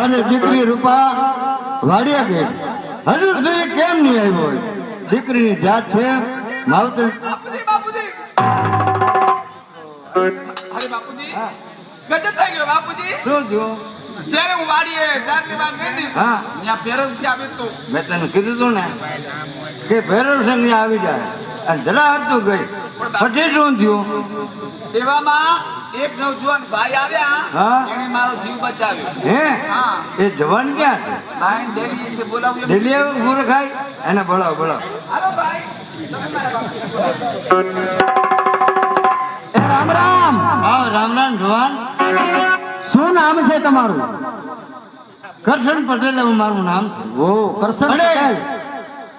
અને દીકરી રૂપા વાડિયા ગઈ હજુ સુધી કેમ નહીં આવ્યો હોય? દીકરીની જાત છે માવતર. અરે બાપુજી ગજબ થઈ ગયો બાપુજી. શું જો જ્યારે હું વાડીએ ચારની વાત ગઈ ને હા ત્યાં ફેરવસી આવ્યું તું. મેં તને કીધું તું ને કે ભૈરવ સંઘ આવી જાય અને જરા હરતું ગઈ પછી શું થયું? એવામાં એક નવજુવાન ભાઈ આવ્યા. હા. એને મારો જીવ બચાવ્યો. હે હા. એ જવાન ક્યાં છે? ભાઈ ડેલી છે બોલાવ્યો. દિલ્હી આવ્યો મૂર્ખાઈ એને બોલાવો બોલાવો. હાલો ભાઈ તમે મારા એ રામ રામ. આવો રામ રામ જવાન. શું નામ છે તમારું? કરશન પટેલ એવું મારું નામ છે. ઓ કરશન અને પટેલ.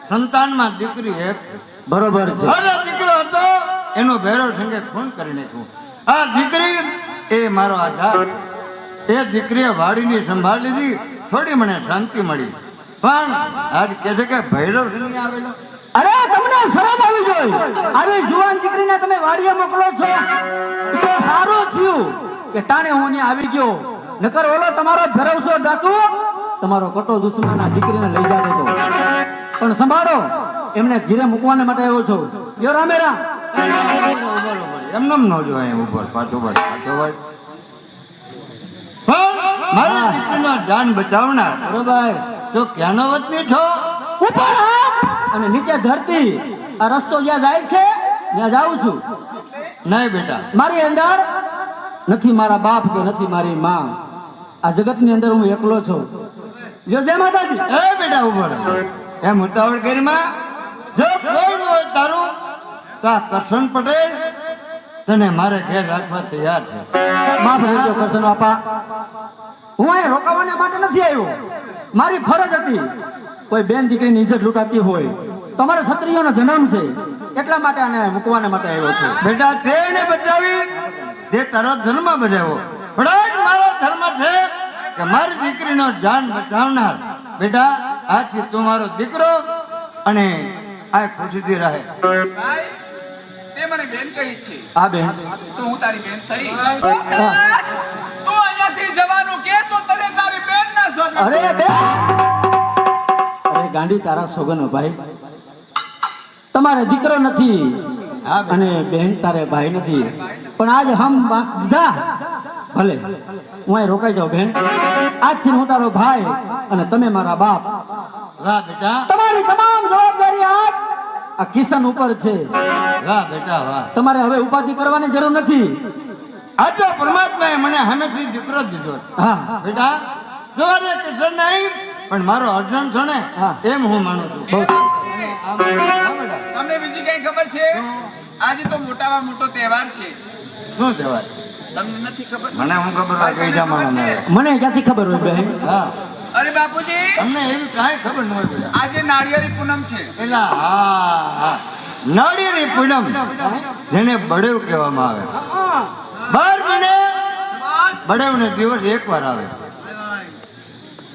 સંતાનમાં દીકરી એક બરોબર છે. અરે દીકરો હતો એનો ભૈરવ સંઘે ખૂન કરી નાખ્યું. આ દીકરી એ મારો આધાર. એ દીકરીએ વાડીની સંભાળ લીધી, થોડી મને શાંતિ મળી. પણ આજ કહે છે કે ભૈરવ સંઘ આવેલો. અરે તમને શરમ આવી જોઈએ. આવી જુવાન દીકરીને તમે વાડીએ મોકલો છો તો સારું થયું કે ટાણે હું અહીંયા આવી ગયો. નકર ઓલો તમારો ભરવસો ડાકુ તમારો કટો દુશ્મનના દીકરીને લઈ જતો હતો. પણ સંભાળો, એમને ઘીરે મૂકવાને માટે આવ્યો છો. યો રામે રામ. એમને ન જોવાય ઉપર પાછો વળ પાછો વળ. પણ મારી દીકરીનો જાન બચાવનાર બરોબર. તો ક્યાંનો વતની છો? ઉપર હાથ અને નીચે ધરતી. આ રસ્તો જ્યાં જાય છે ત્યાં જાઉં છું. નહીં બેટા, મારી અંદર નથી મારા બાપ કે નથી મારી માં. આ જગતની અંદર હું એકલો છું. જો જય માતાજી. એ બેટા ઉભો રહે. એમ ઉતાવળ કરીમાં જો કોઈ ન હોય તારું તો આ કરશન પટેલ તને મારે ઘેર રાખવા તૈયાર છે. માફ કરજો કરશન બાપા, હું અહીં રોકાવાને માટે નથી આવ્યો. મારી ફરજ હતી. કોઈ બેન દીકરીની ઇજ્જત લૂંટાતી હોય તો અમારા ક્ષત્રિયોનો જન્મ છે, એટલા માટે આને મૂકવાને માટે આવ્યો છું. બેટા તેને બચાવી તે તારો ધર્મ બજાવ્યો, પણ આજ મારો ધર્મ છે કે મારી દીકરીનો જાન બચાવનાર. બેટા આજથી તું મારો દીકરો અને આ ખુશીથી રહે. ભાઈ તે મને બેન કહી છે આ બેન તો હું તારી બેન થઈ. કદાચ તું અહીંયાથી જવાનું કે તો તને તારી બેન ના સોગંદ. અરે બેન, અરે ગાંડી તારા સોગન ભાઈ. તમારે દીકરો નથી અને બેન તારે ભાઈ નથી, પણ આજ હમ દીધા. ભલે હું અહીં રોકાઈ જાઉં બેન. આજથી હું તારો ભાઈ અને તમે મારા બાપ. વાહ બેટા, તમારી તમામ જવાબદારી આજ આ કિશન ઉપર છે. વાહ બેટા વાહ. તમારે હવે ઉપાધિ કરવાની જરૂર નથી. આજે પરમાત્માએ મને હમેથી દીકરો દીધો છે. હા બેટા જો આજે કિશન નહીં પણ મારો અર્જુન છે ને, હા. એમ હું માનું છું. બહુ સારું. હા બેટા. તમને બીજી કઈ ખબર છે? આજે તો મોટામાં મોટો તહેવાર છે. શું કહેવાય? તમને નથી ખબર? મને હું ખબર હોય કઈ જમાના માં. મને ક્યાંથી ખબર હોય બેન? હા અરે બાપુજી તમને એવી કાંઈ ખબર ન હોય બેટા. આજે નાળિયેરી પૂનમ છે. એલા હા હા નાળિયેરી પૂનમ જેને બળેવ કહેવામાં આવે. 12 મહિને બળેવને દિવસ એકવાર આવે.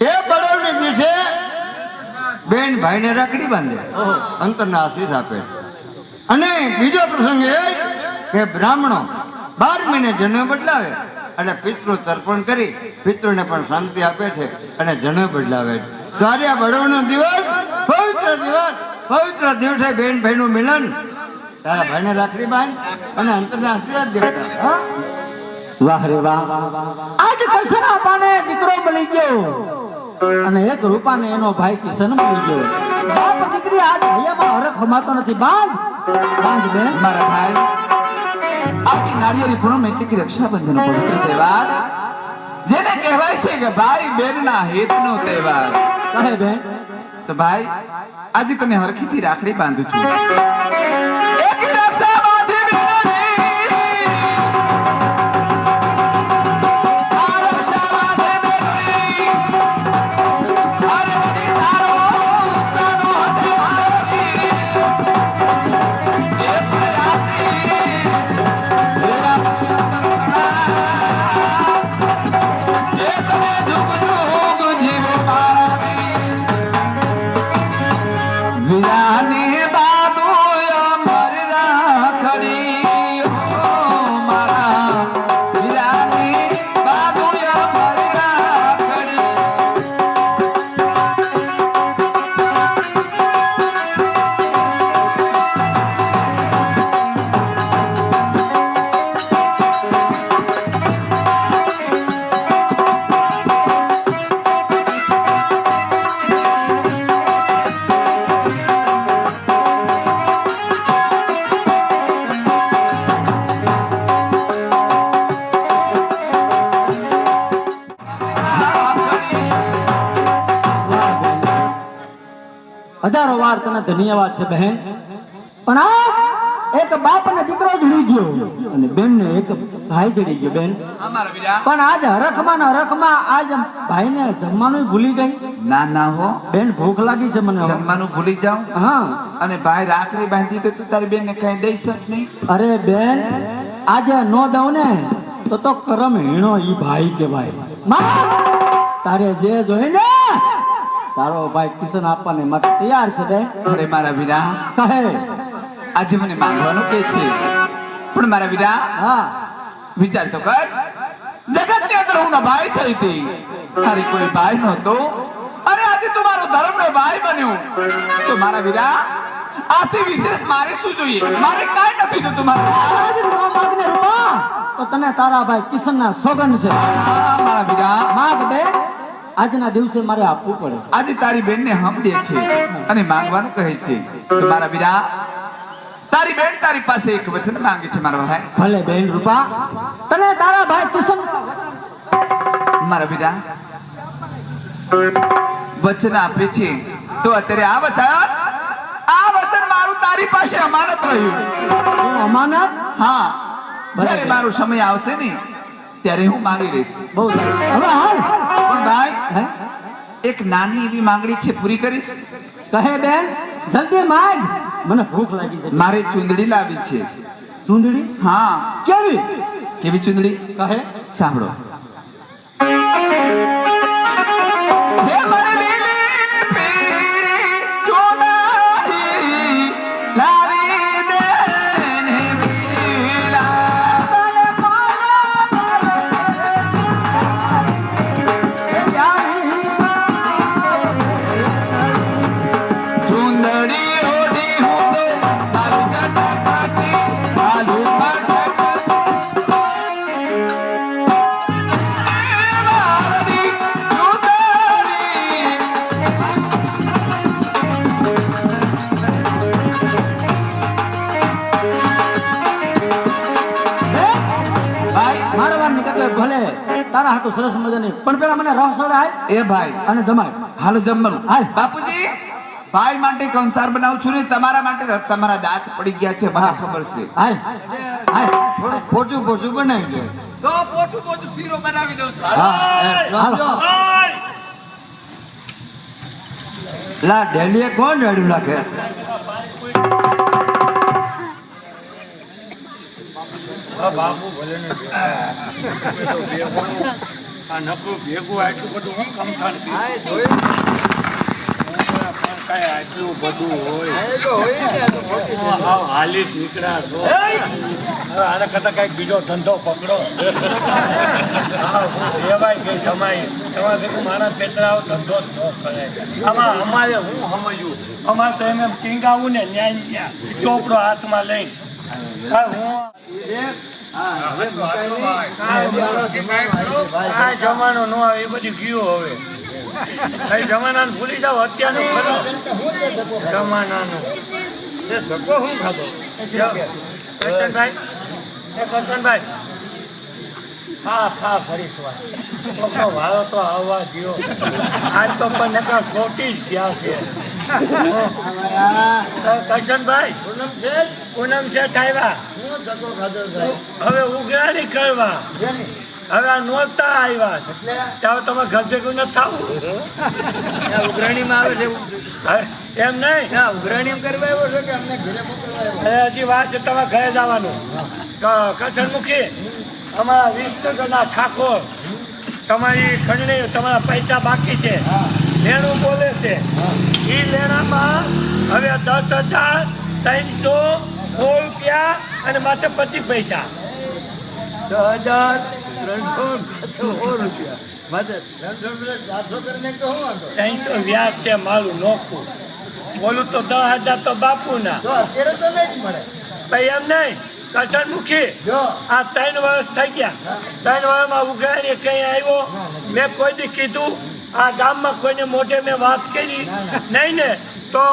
એ બળેવને દિવસે બેન ભાઈને રાખડી બાંધે, અંતરના આશીષ આપે. અને બીજો પ્રસંગ એ કે બ્રાહ્મણો 12 મહિને જન્મ બદલાવે એટલે પિતૃ તર્પણ કરી પિતૃને પણ શાંતિ આપે છે અને જન્મ બદલાવે છે. ત્યારે આ બળવનો દિવસ પવિત્ર દિવસે બેન ભાઈનું મિલન. તારા ભાઈને રાખડી બાંધ અને અંતરના આશીર્વાદ દે બેટા. હા વાહ રે વાહ. આજ કરશન આપાને દીકરો મળી ગયો અને એક રૂપાને એનો ભાઈ કિશન મળી ગયો. બાપ દીકરી આજ હૈયામાં હરખ હમાતો નથી. બાંધ બાંધ બેન. મારા ભાઈ આજે નાળિયેરી પૂનમ એટલે કે રક્ષાબંધનનો પવિત્ર તહેવાર, જેને કહેવાય છે કે ભાઈ બહેનના હિતનો તહેવાર. કહે બેન. તો ભાઈ આજે તને હરખીથી રાખડી બાંધું છું. એક રક્ષા બાંધી બેનની, આ રક્ષા બાંધી બેનની, અરે વડી સારો સારો હશે મારી. એક આશીષ વેલા એ તને જુગ જુગ જીવ મારી. વીરાને બાદુ અમર રાખ હજારો વાર તને ધન્યવાદ છે બહેન, પણ આ એક બાપ અને દીકરો જડી ગયો અને બેન ને એક ભાઈ જડી ગયો બેન. અમારા વીરા પણ આજ હરખમાં ને હરખમાં આજ ભાઈને જમવાનું ભૂલી ગઈ. ના ના હો, બેન ભૂખ લાગી છે મને હવે. જમવાનું ભૂલી જાઉં હા અને ભાઈ રાખડી બાંધી તો તું તારી બેન ને કઈ દઈશ જ નહીં. અરે બેન આજે નો દઉં ને તો કરમ હીણો ઈ ભાઈ કહેવાય. માં, તારે જે જોઈ ને તારો ભાઈ કિશન આપવાને માટે તૈયાર છે બેન. અરે મારા વીરા કહે આજે મને માંગવાનું કે છે, પણ મારા વીરા હા વિચાર તો કર, જગત ની અંદર હું ભાઈ થઈ હતી, તારે કોઈ ભાઈ નહોતો અને આજે તું મારો ધર્મ નો ભાઈ બન્યો. તો મારા વીરા આથી વિશેષ મારે શું જોઈએ? મારે કાંઈ નથી જોતું મારા. આજે નો માગને રૂપા તો તને તારા ભાઈ કિશન ના સોગન છે. મારા વીરા માગ બેન, આજના દિવસે મારે આપવું પડે. આજે તારી બેન ને હમ દે છે અને માંગવાનું કહે છે. તો મારા વીરા તારી બેન તારી પાસે એક વચન માંગે છે મારા ભાઈ. ભલે બેન રૂપા, તને તારા ભાઈ કિશન મારા વીરા વચન આપે છે તો અત્યારે આ વચન મારું તારી પાસે અમાનત રહ્યું. શું અમાનત? હા, જ્યારે મારો સમય આવશે ને ત્યારે હું માંગી લઈશ. બહુ સારું. હવે હાલ પણ ભાઈ હે એક નાની એવી માંગણી છે, પૂરી કરીશ? કહે બેન, જલ્દી માંગ, મને ભૂખ લાગી છે. મારે ચુંદડી લાવી છે. ચૂંદડી? હા. કેવી? કેવી ચુંદડી? કહે સાંભળો. હે મને લીલી પીળી ચુંદડી લાવી દે ને પીળા તને ચુંદડી ઓઢી હું તો તારું ચટપટી આલુ મારા વાર નીકળે ભલે તારા હાટુ સરસ મજાની, પણ પેલા મને રસોડે હાલ એ ભાઈ અને જમાય. હાલો જમવાનું. હાલ. બાપુજી ભાઈ માટે કંસાર બનાવું છું ને તમારા માટે તમારા દાંત પડી ગયા છે, મને ખબર છે. હાલ હાલ થોડું પોચું પોચું બનાવી દે. તો પોચું પોચું શીરો બનાવી દઉં છું. હાલો. લા ડેલીએ કોણ રેડું રાખે? બાબુ ભલે ને આ નકરું ભેગું આટલું બધું હું કમથાણ કઈ આટલું બધું હોય હાલી જ નીકળ્યા છો. હવે આના કરતા કઈક બીજો ધંધો પકડો. એવાય કઈ જમાય તમારે ભેગું મારા પેતરાઓ ધંધો જ ન કરે. આમાં અમારે હું સમજ્યું, અમારે તો એમ ટીંગાવું ને ન્યાય ચોપડો હાથમાં લઈને આ જમાનો નો આવે એ બધી ગયું. હવે જમાનાને ભૂલી જાવ, અત્યારનું કરો જમાનાનું. કરશનભાઈ હા ફરી વાળો તો આવવા દો. આજ તો પણ ખોટી જ ગયા છે. કરશનભાઈ પૂનમ શેઠ આવ્યા, હવે ઉઘરાણી કરવા, હવે આ નોરતા આવ્યા છે. ત્યારે તમે ઘર ભેગું નથી થવું. ઉઘરાણીમાં આવે છે એમ નહીં, ઉઘરાણી એમ કરવા આવ્યો છે કે અમને ઘરે મોકલવા આવ્યો? હજી વાત છે તમારે ઘરે જવાનું. કરશન મૂકી અમારા 20 ના ઠાકોર તમારી ખંડણી, તમારા પૈસા બાકી છે, લેણું બોલે છે. એ લેણામાં હવે 10,316 રૂપિયા અને માત્ર 25 પૈસા. 300 વ્યાજ છે મારું નોખું. બોલું તો 10,000 તો બાપુના. ભાઈ એમ નહીં, કરશન મૂકી આ 3 વર્ષ થઈ ગયા. 3 વર્ષમાં ઉઘરાણી કઈ આવ્યો? મેં કોઈ દી કીધું આ ગામમાં કોઈને મોઢે મેં વાત કરી નહીં ને? તો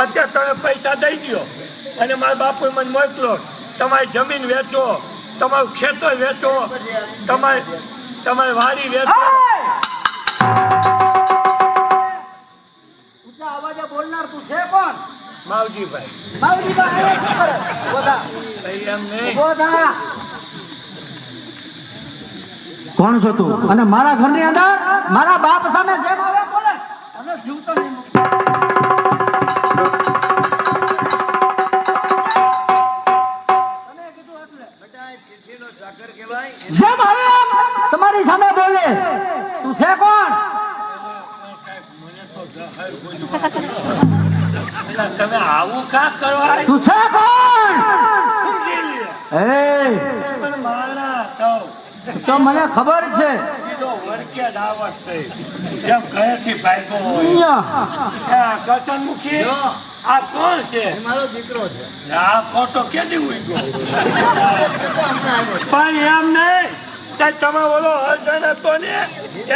અત્યારે તમે પૈસા દઈ દો અને મારા બાપુ મને મોકલો. તમારી જમીન વેચો, તમારું ખેતર વેચો, તમારી વાડી વેચો. ઊંચા અવાજે બોલનાર તું છે. છે કોણ? માવજીભાઈ. બાવજીભાઈ આવ્યા શું કરે? ઊભો થા. ભાઈ એમ નહીં. ઊભો થા. કોણ છો તું? અને મારા ઘરની અંદર મારા બાપ સામે જેમ આવે બોલે અને જીવતો નહીં મૂકતો. તમે કીધું એટલે. જેમ આવે એમ તમારી સામે બોલે. તું છે કોણ? મને તો ગહાર ગોજવા. એટલે તમે આવું કા કરવા? તું છે કોણ? સમજી લે. એ પણ મારા સૌ તો મને ખબર છે. સીધો વળકે જ આવસ થઈ. જેમ ઘરેથી ભાગ્યો હોય. અહીંયા. આ કસનમુખી, આ કોણ છે? મારો દીકરો છે. આ ફોટો કેદી ઉઈ ગયો? પણ એમ નહીં. તે તમે ઓલો હસન હતો ને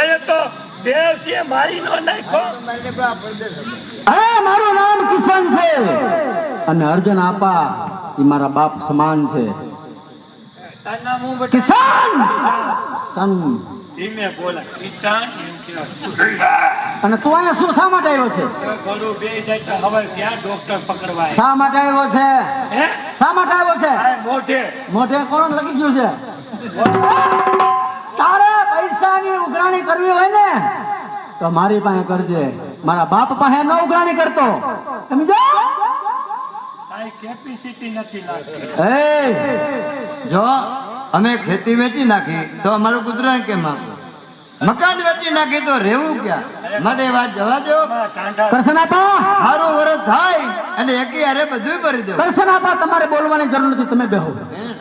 એને તો દેવસિંહે મારી નો નાખ્યો. અરે મારું નામ કિશન છે અને અર્જુન આપા એ મારા બાપ સમાન છે. તારું નામ હું બેટા? કિશન સન. ધીમે બોલા. કિસાન એમ કહેવાય. અને તું અહીંયા શું શા માટે આવ્યો છે? ઘણું બે જાય તો હવે ક્યાં ડોક્ટર પકડવાય? શા માટે આવ્યો છે? હે? શા માટે આવ્યો છે? આ મોઢે મોઢે કોણ લગી ગયું છે? તારે પૈસાની ઉઘરાણી કરવી હોય ને તો મારી પાસે કરજે. મારા બાપ પાસે ન ઉઘરાણી કરતો. સમજો? કાંઈ કેપેસિટી નથી લાગતી. એ જો અમે ખેતી વેચી નાખી તો અમારું ગુજરાન કેમ આપવું? મકાન વેચી નાખી તો રહેવું ક્યાં? માટે વાત જવા દો. આ ટાંઢા કરશન આપા, સારું વરસ થાય અને એકી હારે બધું કરી દો. કરશન આપા, તમારે બોલવાની જરૂર નથી. તમે બેહો.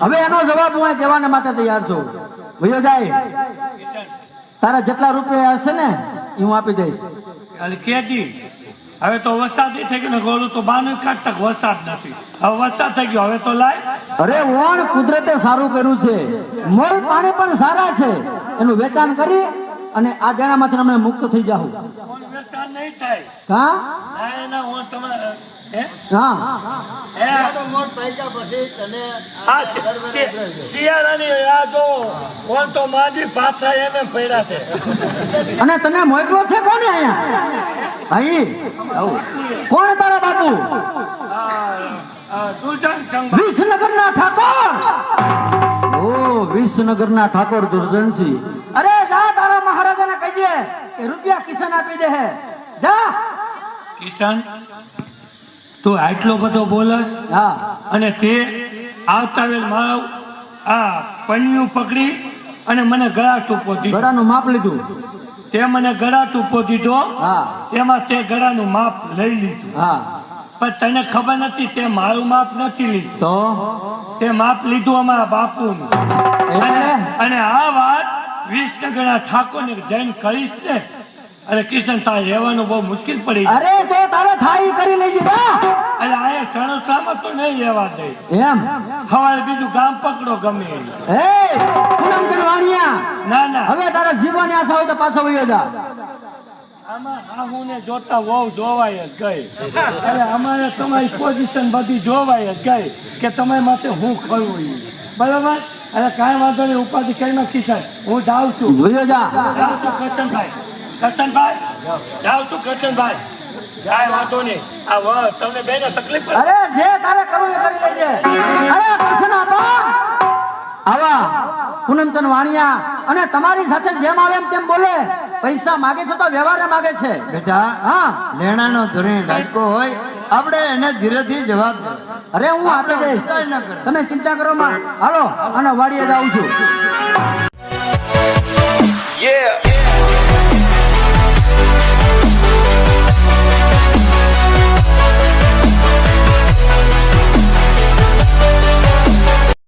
હવે એનો જવાબ હું અહીં દેવાને માટે તૈયાર છું. ભયો જાય. તારા જેટલા રૂપિયા હશે ને એ હું આપી દઈશ. એટલે કેદી હવે તો વરસાદ થઈ ગયો ને ગોળું તો બાનું કાઢતા વરસાદ નથી. હવે વરસાદ થઈ ગયો હવે તો લાય. અરે વણ કુદરતે સારું કર્યું છે. મોલ પાણી પણ સારા છે. એનું વેચાણ કરી અને આ દેણામાંથી અમે મુક્ત થઈ જાઉં. કોણ વરસાદ નહીં થાય. હા ના એના હું તમારે હે? હા હે? આ શિયાળાની આ જો કોણ તો માંડી પાછા એમ પડ્યા છે. અને તને મોકલો છે કોને અહીંયા? અહીં કોણ તારા બાપુ? દુર્જન સંઘ. વિસનગરના ઠાકોર. ઓ વિસનગરના ઠાકોર દુર્જનસિંહ. અરે જા તારા મહારાજાને કહીએ કે રૂપિયા કિશન આપી દે. જા. કિશન તું આટલો બધો બોલસ હા અને તે આવતા વેલ મારો આ પન્યું પકડી અને મને ગળા ટૂંપો દીધો. ગળાનું માપ લીધું. તે મને ગળા ટૂંપો દીધો. હા એમાં તે ગળાનું માપ લઈ લીધું. હા પણ તને ખબર નથી તે મારું માપ નથી લીધું. તો તે માપ લીધું અમારા બાપુનું. એટલે અને આ વાત વિસનગરના ઠાકોરને જઈને કહીશ ને અરે કિશન તારે રહેવાનું બહુ મુશ્કેલ પડી. અરે તો તારે થાય કરી લેજે. જા. એટલે આ સણોસામાં તો નહીં રહેવા દે. એમ સવારે બીજું ગામ પકડો ગમે એ. એ પૂનમચંદ વાણિયા, ના ના હવે તારા જીવવાની આશા હોય તો પાછો વયો જા. આમાં હાહુને જોતા વહુ જોવાય જ ગઈ. અરે અમારે તમારી પોઝિશન બધી જોવાય જ ગઈ કે તમારી માટે હું ખરું ઈ. બરાબર. અરે કાંઈ વાંધો નહીં. ઉપાધિ કઈ કિશન હું જાઉં છું. વયો જા. જાઉં છું કરશનભાઈ. કરશનભાઈ જાઉં છું કરશનભાઈ. કાંઈ વાંધો નહીં. આ વહ તમને બેને તકલીફ પડે. અરે જે તારે કરવું એ કરી લેજે. અરે કૃષ્ણ આપા આવા પૂનમચંદ વાણિયા અને તમારી સાથે જેમ આવે એમ તેમ બોલે. પૈસા માગે છે તો વ્યવહારે માગે છે. બેટા હા લેણાનો ધોરણ લાયકો હોય આપણે એને ધીરેથી જવાબ દો. અરે હું આપી દઈશ. તમે ચિંતા કરો માં. હાલો અને વાડીએ જાઉં છું. Yeah.